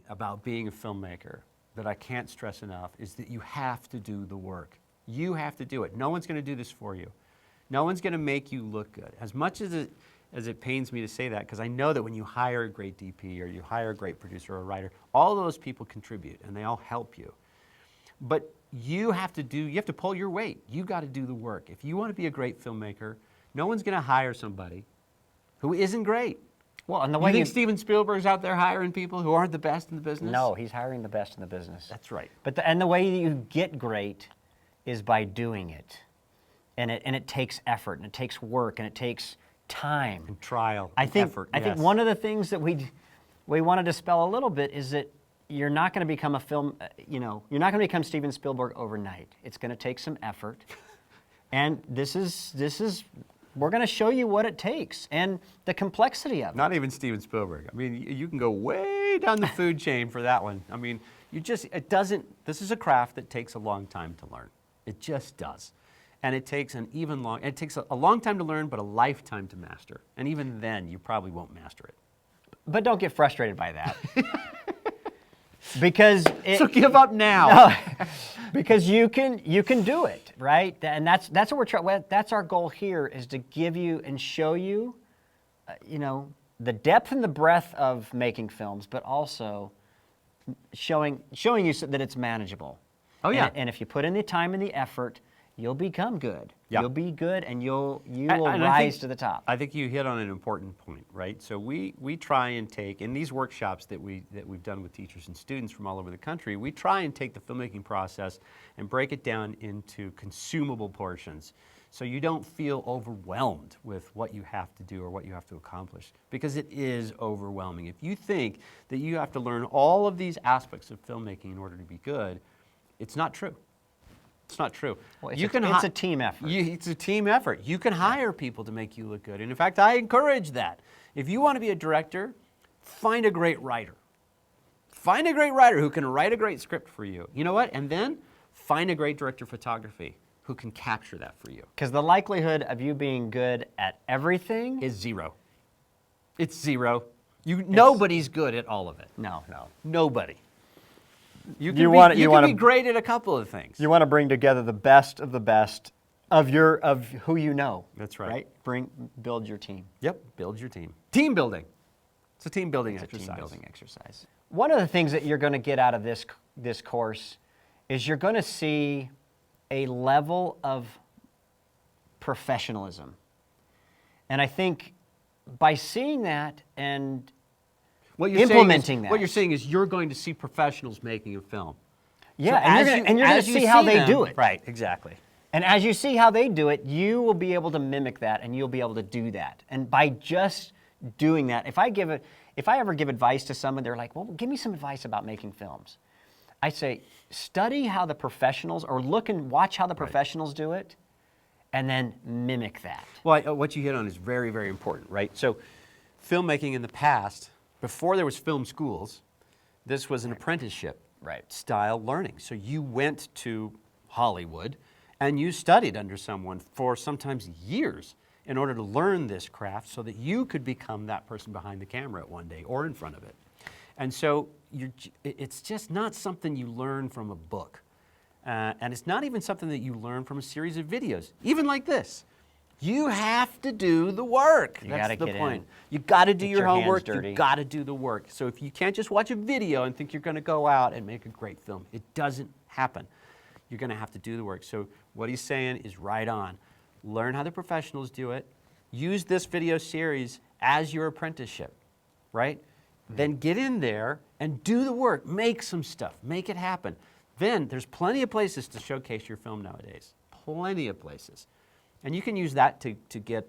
about being a filmmaker that I can't stress enough is that you have to do the work. You have to do it. No one's going to do this for you. No one's going to make you look good. As much as it pains me to say that, because I know that when you hire a great DP or you hire a great producer or a writer, all those people contribute and they all help you. But you have to pull your weight. You got to do the work. If you want to be a great filmmaker, no one's going to hire somebody who isn't great. Well, and the way you think Steven Spielberg's out there hiring people who aren't the best in the business? No, he's hiring the best in the business. That's right. But the way you get great is by doing it. And it takes effort, and it takes work, and it takes time. And trial, effort. I think one of the things that we want to dispel a little bit is that you're not going to become you're not going to become Steven Spielberg overnight. It's going to take some effort. And we're going to show you what it takes and the complexity of it. Not even Steven Spielberg. I mean, you can go way down the food chain for that one. I mean, this is a craft that takes a long time to learn. It just does. And it takes it takes a long time to learn, but a lifetime to master. And even then, you probably won't master it. But don't get frustrated by that. Because so give up now. No, because you can do it, right? And that's what we're trying. That's our goal here, is to give you and show you, the depth and the breadth of making films, but also showing you that it's manageable. Oh yeah. And if you put in the time and the effort, you'll become good. Yep. You'll be good, and you will rise to the top. I think you hit on an important point, right? So we try and take, in these workshops that we've done with teachers and students from all over the country, we try and take the filmmaking process and break it down into consumable portions, so you don't feel overwhelmed with what you have to do or what you have to accomplish, because it is overwhelming. If you think that you have to learn all of these aspects of filmmaking in order to be good, it's not true. It's not true. Well, it's a team effort. It's a team effort. You can hire people to make you look good. And in fact, I encourage that. If you want to be a director, find a great writer. Find a great writer who can write a great script for you. You know what? And then find a great director of photography who can capture that for you. Because the likelihood of you being good at everything is zero. It's zero. Nobody's good at all of it. No. Nobody. You can be great at a couple of things. You want to bring together the best of the best of who you know. That's right. Build your team. Yep, build your team. Team building. It's a team building exercise. One of the things that you're going to get out of this course is you're going to see a level of professionalism. And I think by seeing that and what you're saying is you're going to see professionals making a film. Yeah, so and you're going to see how they do it. Right, exactly. And as you see how they do it, you will be able to mimic that, and you'll be able to do that. And by just doing that, if I ever give advice to someone, they're like, well, give me some advice about making films. I say, study how the professionals, or look and watch how the professionals do it, and then mimic that. Well, what you hit on is very, very important, right? So filmmaking in the past, before there was film schools, this was an apprenticeship style learning. So you went to Hollywood and you studied under someone for sometimes years in order to learn this craft so that you could become that person behind the camera one day or in front of it. And so it's just not something you learn from a book. And it's not even something that you learn from a series of videos, even like this. You have to do the work. That's the point. You got to do your homework. You got to do the work. So if you can't just watch a video and think you're going to go out and make a great film, it doesn't happen. You're going to have to do the work. So what he's saying is right on. Learn how the professionals do it. Use this video series as your apprenticeship, right? Then get in there and do the work. Make some stuff. Make it happen. Then there's plenty of places to showcase your film nowadays. Plenty of places. And you can use that to get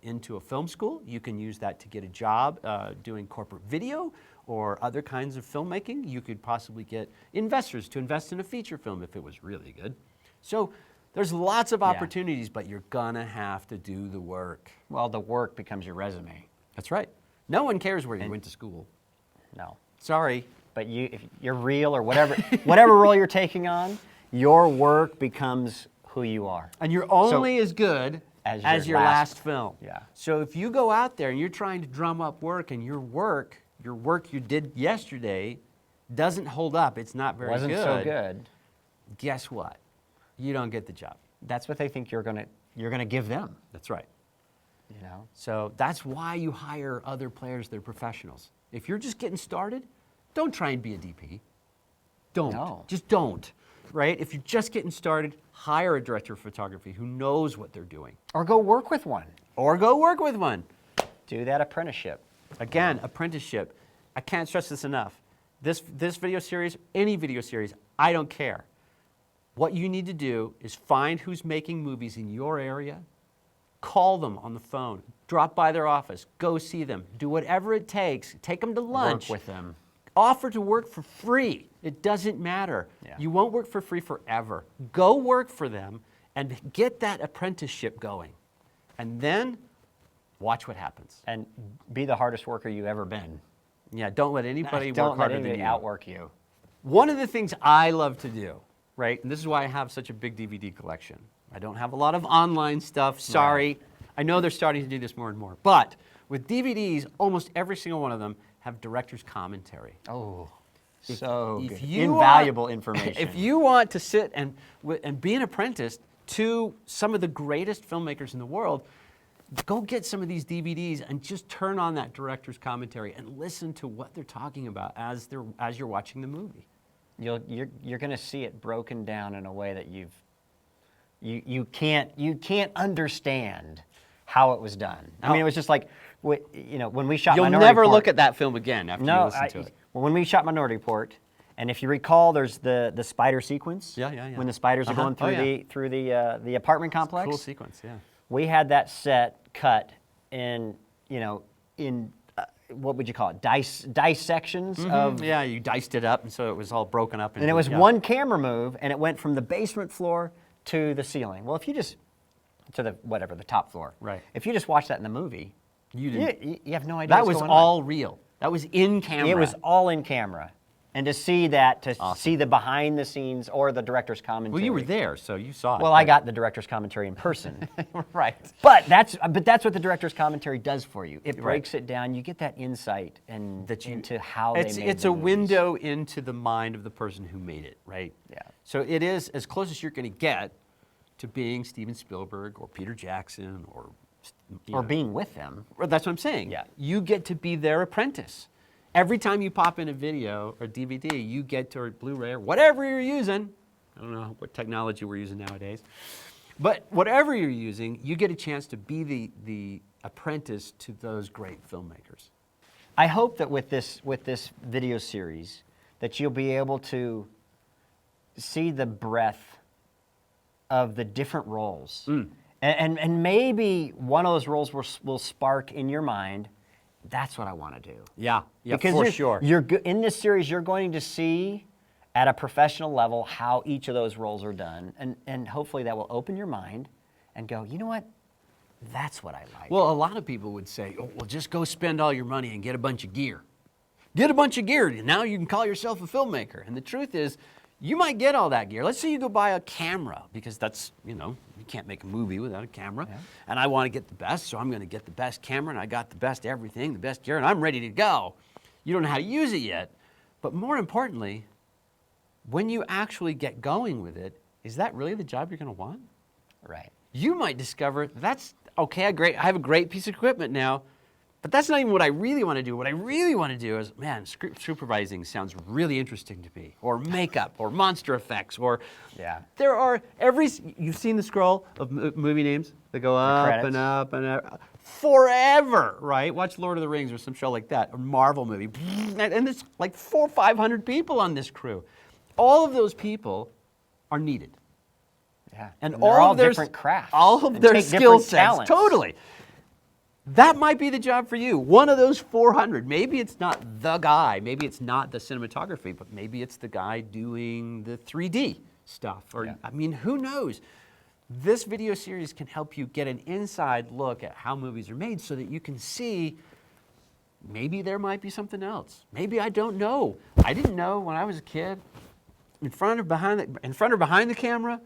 into a film school. You can use that to get a job doing corporate video or other kinds of filmmaking. You could possibly get investors to invest in a feature film if it was really good. So there's lots of opportunities, but you're gonna have to do the work. Well, the work becomes your resume. That's right. No one cares where you went to school. No. Sorry. But if you're real or whatever role you're taking on, your work becomes who you are. And you're only as good as your last film. Yeah. So if you go out there and you're trying to drum up work and your work you did yesterday doesn't hold up, it's not very Wasn't so good. Guess what? You don't get the job. That's what they think you're gonna give them. That's right. You know. So that's why you hire other players that are professionals. If you're just getting started, don't try and be a DP. Don't. No. Just don't. Right? If you're just getting started, hire a director of photography who knows what they're doing. Or go work with one. Or go work with one. Do that apprenticeship. Again, apprenticeship. I can't stress this enough. This video series, any video series, I don't care. What you need to do is find who's making movies in your area, call them on the phone, drop by their office, go see them, do whatever it takes, take them to lunch. Work with them. Offer to work for free. It doesn't matter. Yeah. You won't work for free forever. Go work for them and get that apprenticeship going. And then watch what happens. And be the hardest worker you've ever been. Yeah, don't let anybody work Don't let harder than anybody you. outwork you. One of the things I love to do, right, and this is why I have such a big DVD collection. I don't have a lot of online stuff, sorry. Right. I know they're starting to do this more and more. But with DVDs, almost every single one of them have director's commentary. Oh, If so you good. want- Invaluable information. If you want to sit and be an apprentice to some of the greatest filmmakers in the world, go get some of these DVDs and just turn on that director's commentary and listen to what they're talking about as you're watching the movie. You're going to see it broken down in a way that you can't understand how it was done. I mean, it was just like, when we shot You'll Minority never Report, look at that film again after you listen to it. Well, when we shot Minority Report, and if you recall, there's the spider sequence. Yeah. When the spiders are going through the apartment complex. Cool sequence, yeah. We had that set cut in what would you call it? Dissections of. Yeah, you diced it up, and so it was all broken up. And it was one camera move, and it went from the basement floor to the ceiling. Well, if you just to the top floor. Right. If you just watch that in the movie, you have no idea. That what's was going all on. real. That was in camera. It was all in camera. And to see that, Awesome. see the behind the scenes or the director's commentary. Well, you were there, so you saw it. Well, I got the director's commentary in person. right. But that's what the director's commentary does for you. It breaks it down. You get that insight into how they made It's the a movies. window into the mind of the person who made it, right? Yeah. So it is as close as you're going to get to being Steven Spielberg or Peter Jackson or being with them. That's what I'm saying. Yeah. You get to be their apprentice. Every time you pop in a video or DVD, you get to, or Blu-ray or whatever you're using. I don't know what technology we're using nowadays. But whatever you're using, you get a chance to be the apprentice to those great filmmakers. I hope that with this video series that you'll be able to see the breadth of the different roles. And maybe one of those roles will spark in your mind, that's what I want to do. Yeah, Because for sure. In this series, you're going to see at a professional level how each of those roles are done. And hopefully that will open your mind and go, you know what? That's what I like. Well, a lot of people would say, oh, well, just go spend all your money and get a bunch of gear. Get a bunch of gear, and now you can call yourself a filmmaker. And the truth is, you might get all that gear. Let's say you go buy a camera, because that's, you can't make a movie without a camera. Yeah. And I want to get the best, so I'm going to get the best camera, and I got the best everything, the best gear, and I'm ready to go. You don't know how to use it yet. But more importantly, when you actually get going with it, is that really the job you're going to want? Right. You might discover, that's, okay, I have a great piece of equipment now, but that's not even what I really want to do. What I really want to do is, man, supervising sounds really interesting to me, or makeup, or monster effects, or there are you've seen the scroll of movie names that go up and up and up forever, right? Watch Lord of the Rings or some show like that, or Marvel movie, and there's like 400 or 500 people on this crew. All of those people are needed. Yeah, and all of their different crafts, all of their skill sets, totally. That might be the job for you. One of those 400. Maybe it's not the guy. Maybe it's not the cinematography, but maybe it's the guy doing the 3D stuff. Or I mean, who knows? This video series can help you get an inside look at how movies are made, so that you can see maybe there might be something else. Maybe I don't know. I didn't know when I was a kid. In front or behind the camera,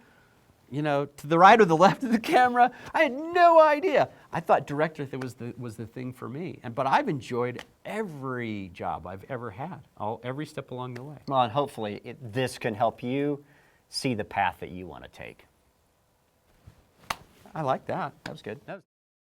to the right or the left of the camera. I had no idea. I thought director was the thing for me. But I've enjoyed every job I've ever had, every step along the way. Well, and hopefully this can help you see the path that you want to take. I like that. That was good.